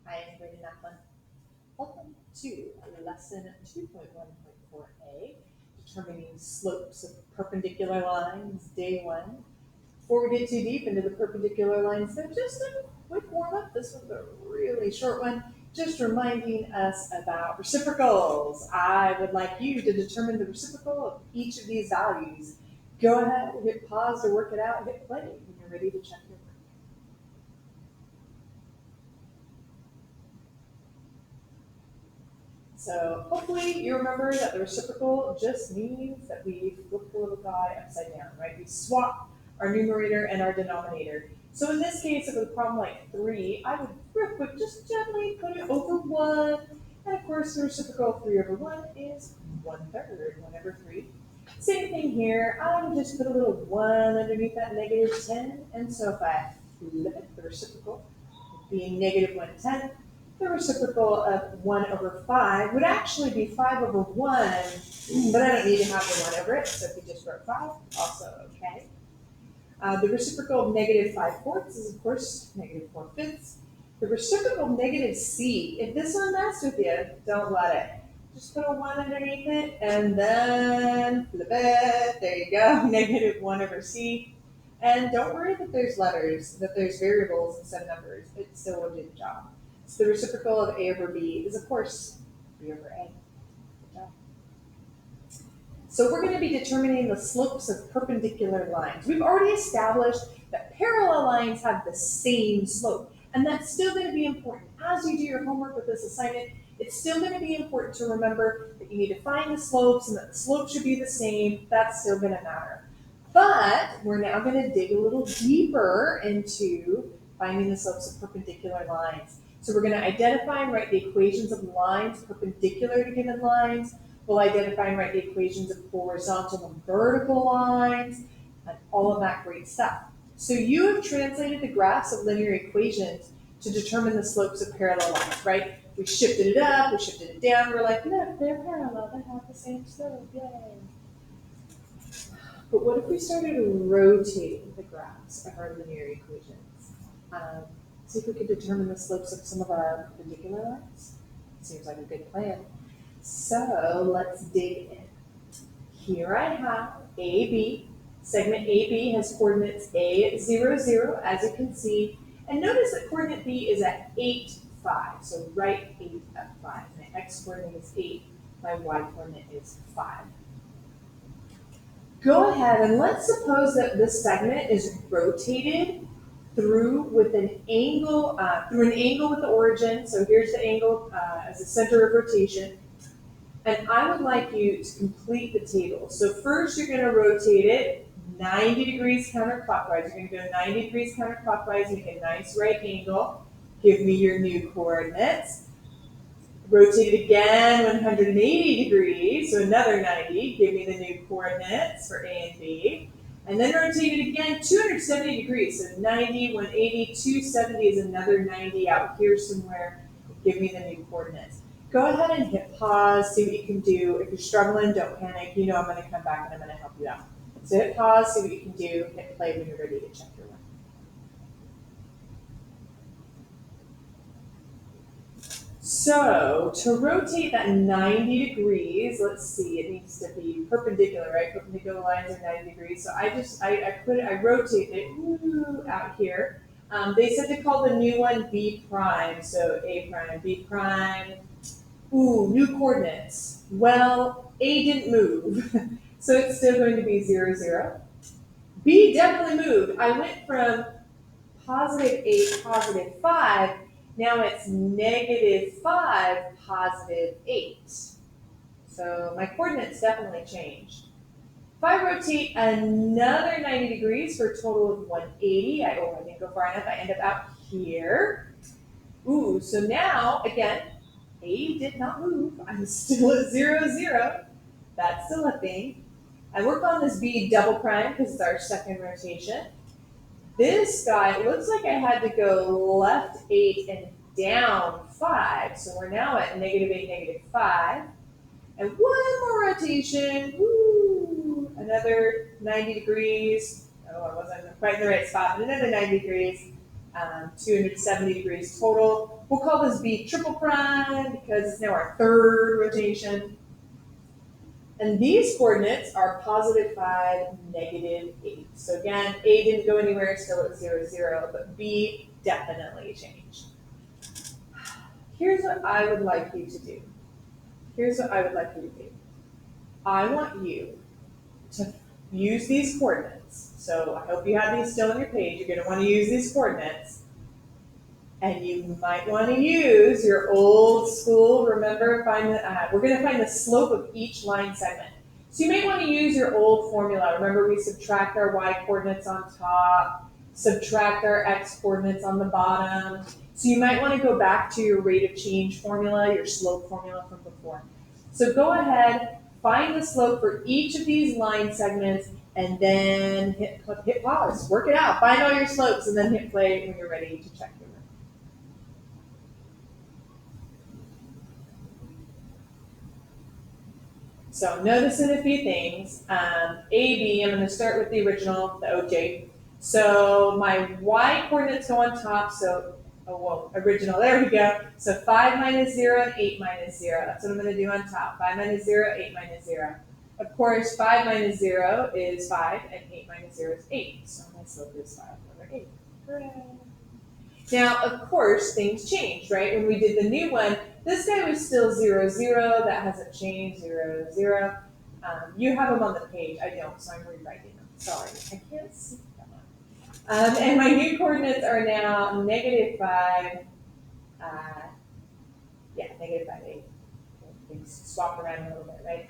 I am Brady Naplan. Welcome to lesson 2.1.4a, determining slopes of perpendicular lines, day one. Before we get too deep into the perpendicular lines, though, just a quick warm up. This one's a really short one, just reminding us about reciprocals. I would like you to determine the reciprocal of each of these values. Go ahead, hit pause to work it out, hit play when you're ready to check your work. So hopefully you remember that the reciprocal just means that we flip the little guy upside down, right? We swap our numerator and our denominator. So in this case, if it was a problem like 3, I would real quick just gently put it over 1. And of course, the reciprocal of 3 over 1 is 1/3, 1 over 3. Same thing here. I would just put a little 1 underneath that negative 10. And so if I flip it, the reciprocal being negative 1/10, the reciprocal of 1 over 5 would actually be 5 over 1, but I don't need to have the 1 over it, so if you just wrote 5, also okay. The reciprocal of negative 5/4 is, of course, negative 4/5. The reciprocal of negative c, if this one messed with you, don't let it. Just put a 1 underneath it, and then flip it. There you go, negative 1 over c. And don't worry that there's letters, that there's variables instead of numbers. It still will do the job. So the reciprocal of a over b is, of course, b over a. Good job. So we're going to be determining the slopes of perpendicular lines. We've already established that parallel lines have the same slope, and that's still going to be important. As you do your homework with this assignment, it's still going to be important to remember that you need to find the slopes and that the slope should be the same. That's still going to matter. But we're now going to dig a little deeper into finding the slopes of perpendicular lines. So we're going to identify and write the equations of lines perpendicular to given lines. We'll identify and write the equations of horizontal and vertical lines, and all of that great stuff. So you have translated the graphs of linear equations to determine the slopes of parallel lines, right? We shifted it up, we shifted it down, we're like, look, they're parallel, they have the same slope, yay. But what if we started rotating the graphs of our linear equations? See if we could determine the slopes of some of our perpendicular lines. Seems like a good plan. So let's dig in. Here I have AB. Segment AB has coordinates A, 0, 0, as you can see. And notice that coordinate B is at 8, 5. So right 8 at 5. My x coordinate is 8. My y coordinate is 5. Go ahead and let's suppose that this segment is rotated through with an angle, with the origin. So here's the angle as the center of rotation. And I would like you to complete the table. So first you're going to rotate it 90 degrees counterclockwise. You're going to go 90 degrees counterclockwise, make a nice right angle. Give me your new coordinates. Rotate it again 180 degrees, so another 90. Give me the new coordinates for A and B. And then rotate it again 270 degrees, so 90, 180, 270 is another 90 out here somewhere. Give me the new coordinates. Go ahead and hit pause, see what you can do. If you're struggling, don't panic. You know I'm going to come back and I'm going to help you out. So hit pause, see what you can do, hit play when you're ready to check your work. So to rotate that 90 degrees, let's see, it needs to be perpendicular, right? Perpendicular lines are 90 degrees. So I rotate it out here. They said to call the new one B prime, so A prime, B prime. New coordinates. Well, A didn't move, so it's still going to be 0, 0. B definitely moved. I went from positive 8, positive 5. Now it's negative 5, positive 8. So my coordinates definitely changed. If I rotate another 90 degrees for a total of 180, I didn't go far enough. I end up out here. So now, again, A did not move. I'm still at 0, 0. That's still a thing. I work on this B double prime because it's our second rotation. This guy, it looks like I had to go left 8 and down 5. So we're now at negative 8, negative 5. And one more rotation. Another 90 degrees. Oh, I wasn't quite in the right spot, but another 90 degrees. 270 degrees total. We'll call this B triple prime because it's now our third rotation. And these coordinates are positive 5, negative 8. So again, A didn't go anywhere, still at 0, 0, but B definitely changed. Here's what I would like you to do. I want you to use these coordinates. So I hope you have these still on your page. You're going to want to use these coordinates. And you might want to use your old school, remember, we're going to find the slope of each line segment. So you may want to use your old formula. Remember, we subtract our y coordinates on top, subtract our x coordinates on the bottom. So you might want to go back to your rate of change formula, your slope formula from before. So go ahead, find the slope for each of these line segments, and then hit pause. Work it out. Find all your slopes, and then hit play when you're ready to check your work. So noticing a few things. AB, I'm going to start with the original, the OJ. So my y coordinates go on top, so, original, there we go. So 5 minus 0 and 8 minus 0. That's what I'm going to do on top. 5 minus 0, 8 minus 0. Of course, 5 minus 0 is 5, and 8 minus 0 is 8. So my slope is 5 over 8. Hooray. Now, of course, things changed, right? When we did the new one, this guy was still 0, 0. That hasn't changed, 0, 0. You have them on the page. I don't, so I'm rewriting them. Sorry, I can't see that one. And my new coordinates are now negative 5, negative 5, 8. Things swapped around a little bit, right?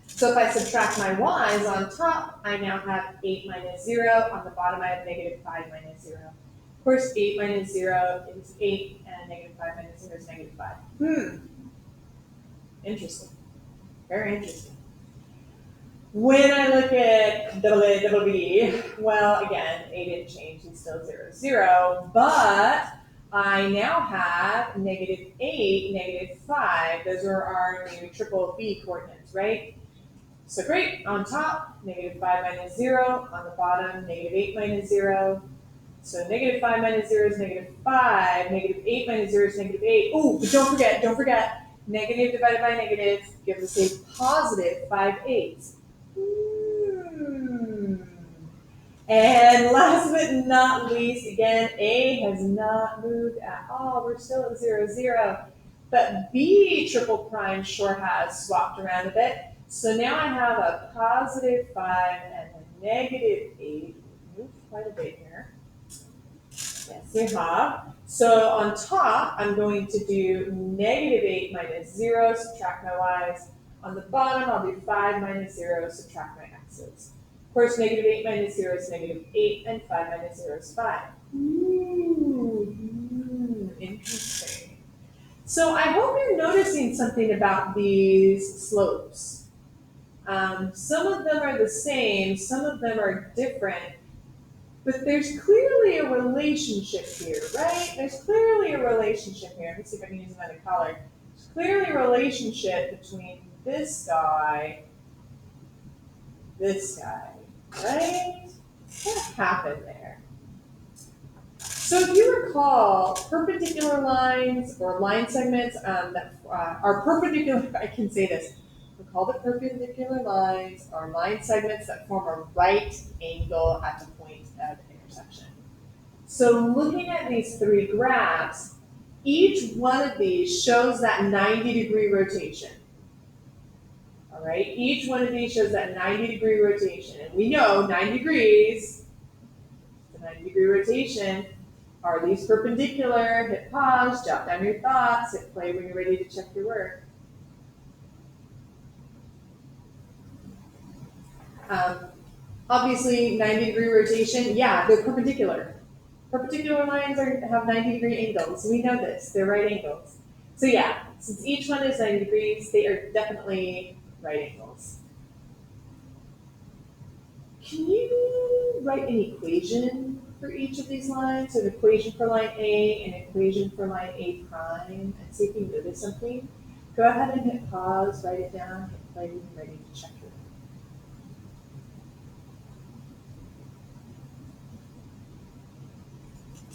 So if I subtract my y's on top, I now have 8 minus 0. On the bottom, I have negative 5 minus 0. Of course, 8 minus 0 is 8, and negative 5 minus 0 is negative 5. Interesting. Very interesting. When I look at double B, well, again, A didn't change. He's still 0, 0. But I now have negative 8, negative 5. Those are our new triple B coordinates, right? So great. On top, negative 5 minus 0. On the bottom, negative 8 minus 0. So negative 5 minus 0 is negative 5. Negative 8 minus 0 is negative 8. Oh, but don't forget. Negative divided by negative gives us a positive 5/8. And last but not least, again, A has not moved at all. We're still at 0, 0. But B triple prime sure has swapped around a bit. So now I have a positive 5 and a negative 8. Moved quite a bit here. Yes, we have. So on top, I'm going to do negative 8 minus 0, subtract my y's. On the bottom, I'll do 5 minus 0, subtract my x's. Of course, negative 8 minus 0 is negative 8, and 5 minus 0 is 5. Interesting. So I hope you're noticing something about these slopes. Some of them are the same, some of them are different. But there's clearly a relationship here, right? There's clearly a relationship here. Let me see if I can use another color. There's clearly a relationship between this guy, right? What happened there? So if you recall, perpendicular lines or line segments that are perpendicular, I can say this. Recall that perpendicular lines are line segments that form a right angle at the point of intersection. So looking at these three graphs, each one of these shows that 90-degree rotation. All right, each one of these shows that 90-degree rotation. And we know 90 degrees, the 90-degree rotation, are these perpendicular? Hit pause, jot down your thoughts, hit play when you're ready to check your work. Obviously, 90-degree rotation, yeah, they're perpendicular. Perpendicular lines have 90-degree angles. We know this. They're right angles. So yeah, since each one is 90 degrees, they are definitely right angles. Can you write an equation for each of these lines? So an equation for line A, an equation for line A prime, and see if you notice something? Go ahead and hit pause, write it down, hit play when you're ready to check it.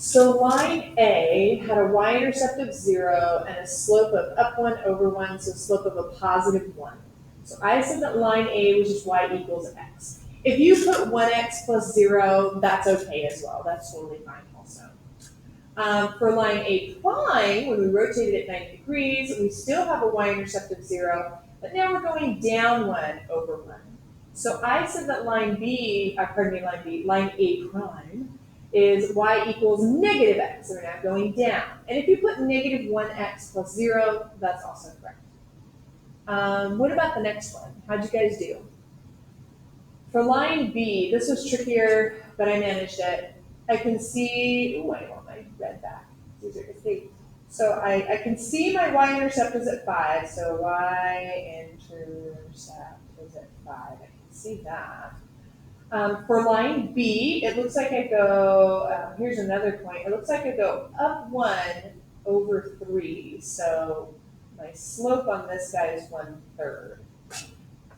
So line A had a y-intercept of 0 and a slope of up 1 over 1, so a slope of a positive 1. So I said that line A was just y equals x. If you put 1x plus 0, that's okay as well. That's totally fine also. For line A prime, when we rotated it 90 degrees, we still have a y-intercept of 0, but now we're going down 1 over 1. So I said that line A prime is y equals negative x, so we're now going down. And if you put negative 1x plus 0, that's also correct. What about the next one? How'd you guys do? For line B, this was trickier, but I managed it. I can see, I want my red back. It's easier to see. So I can see my y-intercept is at 5, so y-intercept is at 5. I can see that. For line B, it looks like I go, here's another point, it looks like I go up 1 over 3, so my slope on this guy is 1/3.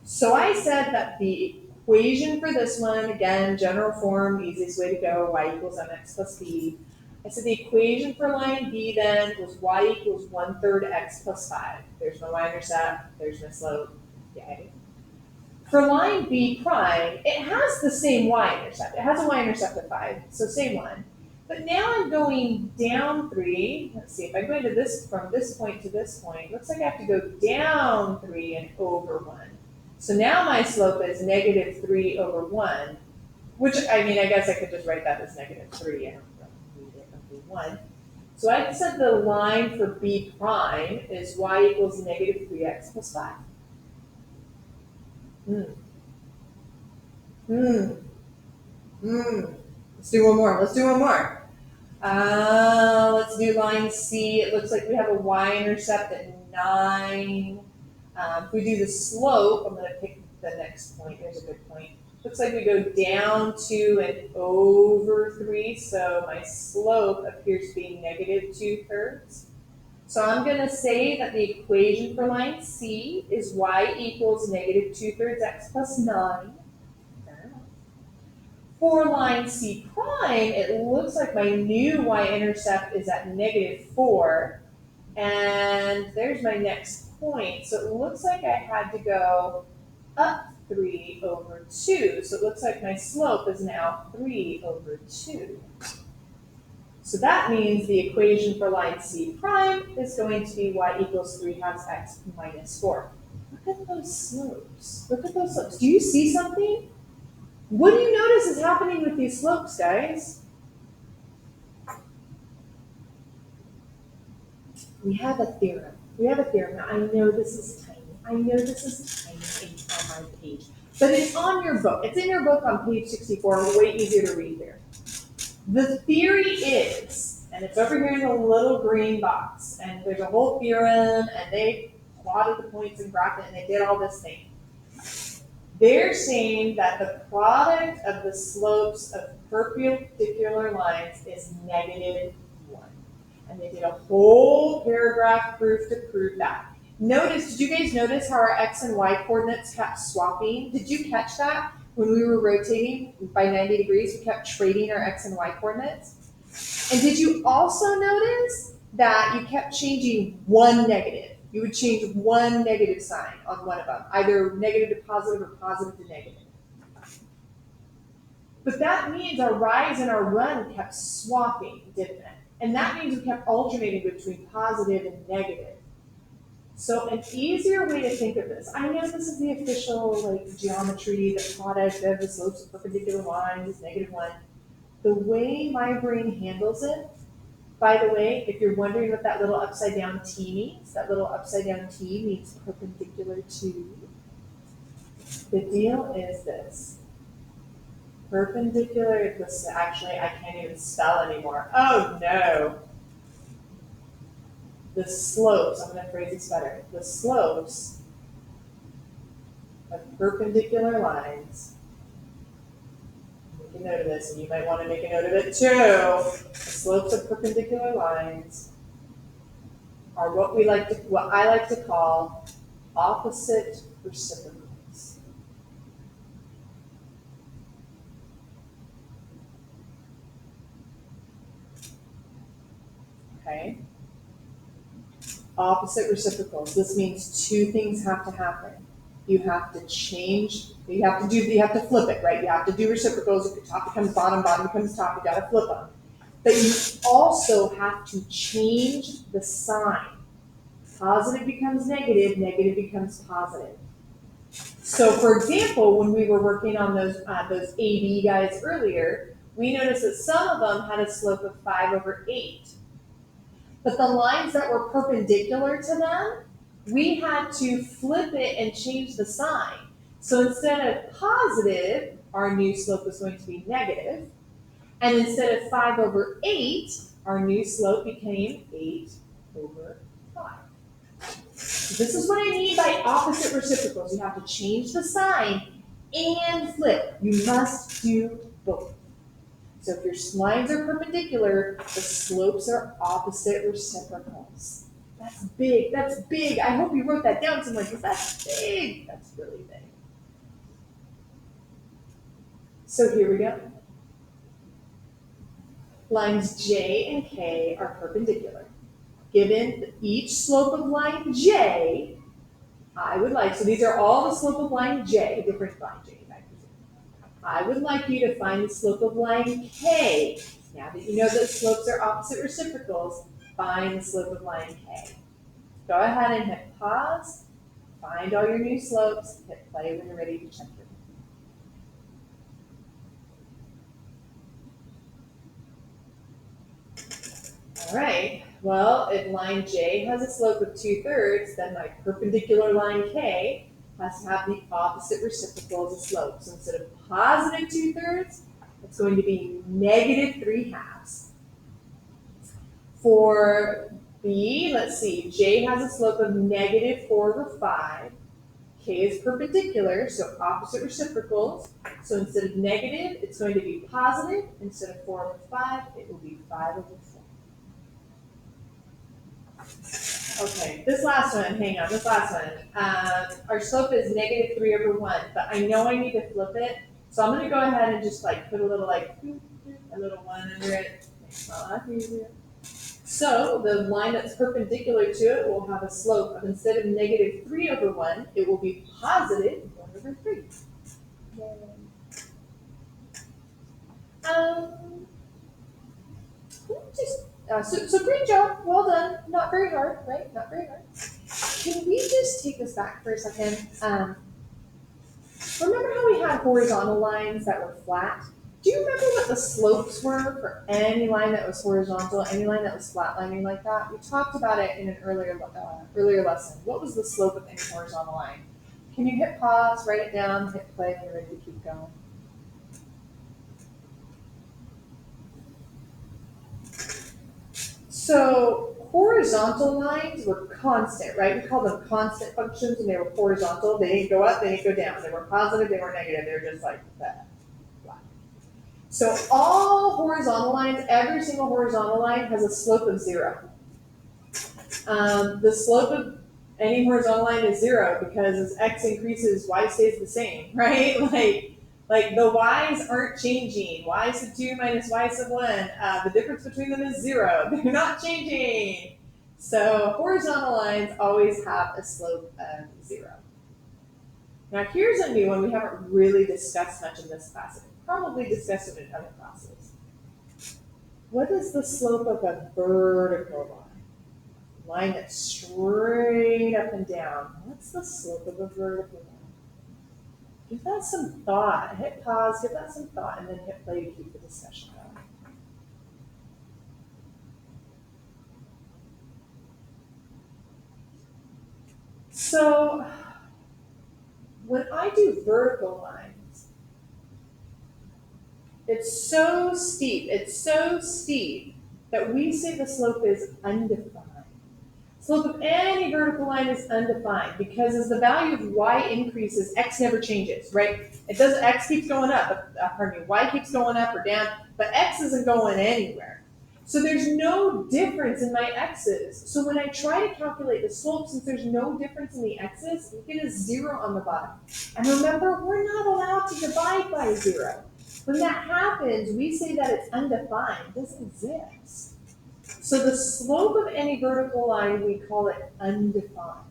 So I said that the equation for this one, again, general form, easiest way to go, y equals mx plus b. I said the equation for line B then was y equals 1/3 x plus 5. There's my y-intercept, there's my slope, yay. For line B prime, it has the same y-intercept. It has a y-intercept of 5, so same one. But now I'm going down 3. Let's see, if I go into this, from this point to this point, looks like I have to go down 3 and over 1. So now my slope is negative 3 over 1, which, I mean, I guess I could just write that as negative 3. I don't really need it over 1. So I said the line for B prime is y equals negative 3x plus 5. Let's do one more. Let's do line C. It looks like we have a y-intercept at 9. If we do the slope, I'm going to pick the next point. There's a good point. Looks like we go down 2 and over 3, so my slope appears to be negative 2/3. So I'm going to say that the equation for line C is y equals negative 2/3 x plus 9. For line C prime, it looks like my new y-intercept is at negative 4. And there's my next point. So it looks like I had to go up 3 over 2. So it looks like my slope is now 3 over 2. So that means the equation for line C prime is going to be y equals 3/2 x minus 4. Look at those slopes. Look at those slopes. Do you see something? What do you notice is happening with these slopes, guys? We have a theorem. Now, I know this is tiny. on my page. But it's on your book. It's in your book on page 64. Way easier to read there. The theory is, and it's over here in the little green box, and there's a whole theorem, and they plotted the points and graphed it, and they did all this thing. They're saying that the product of the slopes of perpendicular lines is -1. And they did a whole paragraph proof to prove that. Did you guys notice how our x and y coordinates kept swapping? Did you catch that? When we were rotating by 90 degrees, we kept trading our x and y coordinates. And did you also notice that you kept changing one negative? You would change one negative sign on one of them, either negative to positive or positive to negative. But that means our rise and our run kept swapping, didn't it? And that means we kept alternating between positive and negative. So an easier way to think of this, I know this is the official geometry, the product of the slopes of perpendicular lines is -1. The way my brain handles it, by the way, if you're wondering what that little upside down T means, that little upside down T means perpendicular to. The deal is this. Perpendicular, actually I can't even spell anymore. Oh no. The slopes, I'm going to phrase this better. The slopes of perpendicular lines, make a note of this, and you might want to make a note of it too. The slopes of perpendicular lines are what I like to call opposite reciprocals. okay? Opposite reciprocals. This means two things have to happen. You have to change, you have to flip it, right? You have to do reciprocals. If top becomes bottom, bottom becomes top, you gotta flip them. But you also have to change the sign. Positive becomes negative, negative becomes positive. So for example, when we were working on those AB guys earlier, we noticed that some of them had a slope of 5/8. But the lines that were perpendicular to them, we had to flip it and change the sign. So instead of positive, our new slope was going to be negative. And instead of 5/8, our new slope became 8/5. So this is what I mean by opposite reciprocals. You have to change the sign and flip. You must do both. So if your lines are perpendicular, the slopes are opposite reciprocals. That's big, that's big. I hope you wrote that down somewhere because that's big. That's really big. So here we go. Lines J and K are perpendicular. Given each slope of line J, I would like, so these are all the slope of line J, different line J, I would like you to find the slope of line K. Now that you know that slopes are opposite reciprocals, find the slope of line K. Go ahead and hit pause, find all your new slopes, hit play when you're ready to check them. All right, well, if line J has a slope of 2/3, then my perpendicular line K has to have the opposite reciprocal as a slope. So instead of positive 2/3, it's going to be negative 3/2. For B, let's see, J has a slope of negative 4/5. K is perpendicular, so opposite reciprocals. So instead of negative, it's going to be positive. Instead of 4/5, it will be 5/4. Okay, this last one, hang on, this last one. Our slope is negative 3/1, but I know I need to flip it. So I'm gonna go ahead and just like put a little like, a little 1 under it. Makes my life easier. So the line that's perpendicular to it will have a slope of, instead of negative 3/1, it will be positive 1/3. So great job, well done. Not very hard, right? Not very hard. Can we just take this back for a second? Remember how we had horizontal lines that were flat? Do you remember what the slopes were for any line that was horizontal, any line that was flatlining like that? We talked about it in an earlier lesson. What was the slope of any horizontal line? Can you hit pause, write it down, hit play when you're ready to keep going? So horizontal lines were constant, right? We call them constant functions and they were horizontal. They didn't go up, they didn't go down. They were positive, they were negative. They were just like that. So all horizontal lines, every single horizontal line has a slope of 0. The slope of any horizontal line is 0 because as x increases, y stays the same, right? Like the y's aren't changing. Y sub 2 minus y sub 1. The difference between them is 0. They're not changing. So horizontal lines always have a slope of 0. Now here's a new one we haven't really discussed much in this class. Probably discussed it in other classes. What is the slope of a vertical line? Line that's straight up and down. What's the slope of a vertical line? Give that some thought. Hit pause, give that some thought, and then hit play to keep the discussion going. So when I do vertical lines, it's so steep that we say the slope is undefined. Slope of any vertical line is undefined because as the value of y increases, x never changes, right? It doesn't, x keeps going up, y keeps going up or down, but x isn't going anywhere. So there's no difference in my x's. So when I try to calculate the slope, since there's no difference in the x's, we get a 0 on the bottom. And remember, we're not allowed to divide by 0. When that happens, we say that it's undefined, it doesn't exist. So the slope of any vertical line, we call it undefined.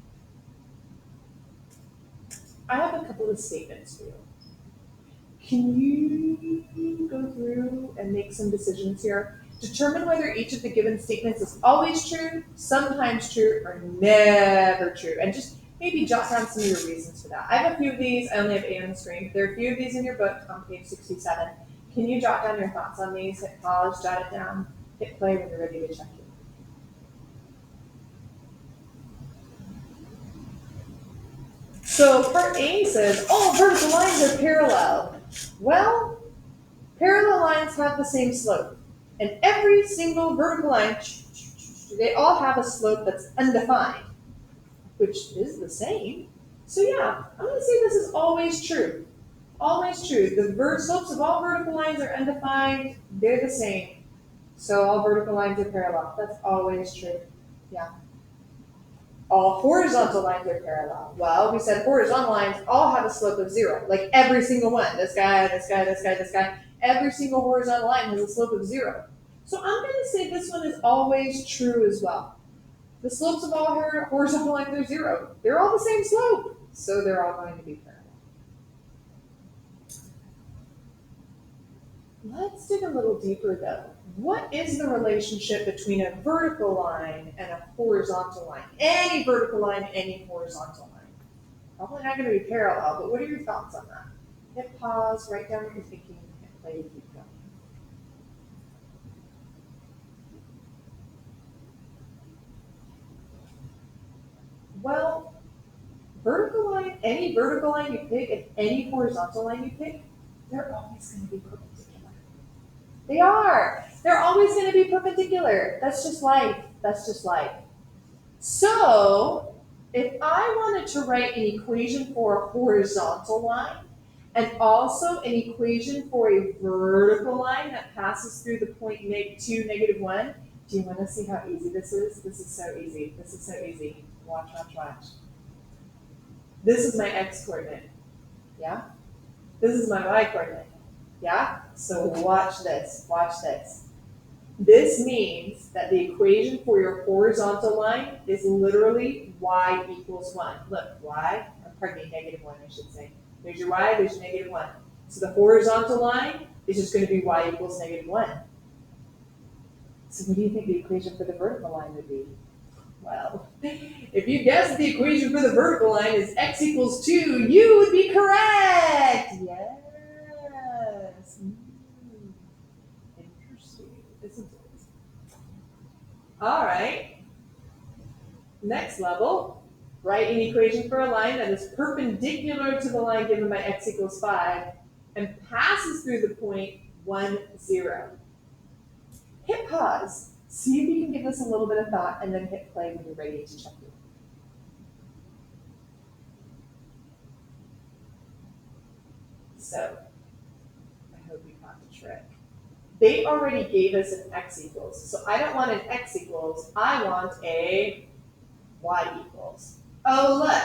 I have a couple of statements for you. Can you go through and make some decisions here? Determine whether each of the given statements is always true, sometimes true, or never true. And just maybe jot down some of your reasons for that. I have a few of these. I only have 8 on the screen. There are a few of these in your book on page 67. Can you jot down your thoughts on these? Hit pause, jot it down, hit play when you're ready to check it. So part A says, all vertical lines are parallel. Well, parallel lines have the same slope. And every single vertical line, they all have a slope that's undefined, which is the same. So yeah, I'm going to say this is always true. Always true. The slopes of all vertical lines are undefined. They're the same. So all vertical lines are parallel. That's always true. Yeah. All horizontal lines are parallel. Well, we said horizontal lines all have a slope of 0. Like every single one. This guy, this guy, this guy, this guy. Every single horizontal line has a slope of 0. So I'm going to say this one is always true as well. The slopes of all horizontal lines are 0. They're all the same slope. So they're all going to be parallel. Let's dig a little deeper though. What is the relationship between a vertical line and a horizontal line? Any vertical line, any horizontal line. Probably not going to be parallel, but what are your thoughts on that? Hit pause, write down what you're thinking, hit play to keep going. Well, vertical line, any vertical line you pick and any horizontal line you pick, they're always going to be perpendicular. They are. They're always going to be perpendicular. That's just life. That's just life. So, if I wanted to write an equation for a horizontal line and also an equation for a vertical line that passes through the point -2, -1, do you want to see how easy this is? This is so easy. This is so easy. Watch, watch, watch. This is my x coordinate. Yeah? This is my y coordinate. Yeah? So watch this. Watch this. This means that the equation for your horizontal line is literally y equals 1. Look, y, or pardon me, -1, I should say. There's your y, there's your -1. So the horizontal line is just going to be y equals -1. So what do you think the equation for the vertical line would be? Well, if you guessed the equation for the vertical line is x equals 2, you would be correct! Yes. Interesting, isn't it? All right. Next level, write an equation for a line that is perpendicular to the line given by x equals 5 and passes through the point 1, 0. Hit pause. See if you can give this a little bit of thought and then hit play when you're ready to check it. So, I hope you caught the trick. They already gave us an x equals. So I don't want an x equals. I want a y equals. Oh, look.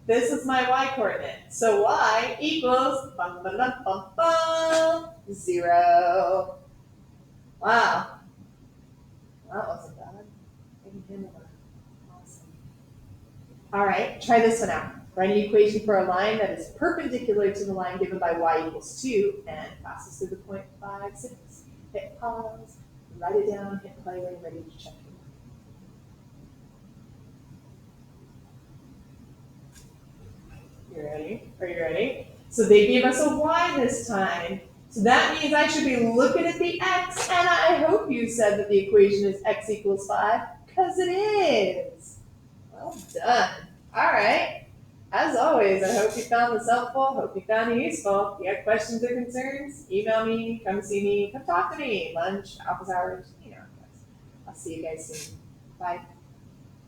This is my y coordinate. So y equals 0. Wow. That wasn't bad. I can handle that. Awesome. All right, try this one out. Write an equation for a line that is perpendicular to the line given by y equals 2 and passes through the point 5, 6. Hit pause, write it down, hit play when you're ready to check it. You ready? Are you ready? So they gave us a y this time. So that means I should be looking at the x, and I hope you said that the equation is x equals 5, because it is. Well done. All right. As always, I hope you found this helpful. Hope you found it useful. If you have questions or concerns, email me, come see me, come talk to me. Lunch, office hours, you know. I'll see you guys soon. Bye.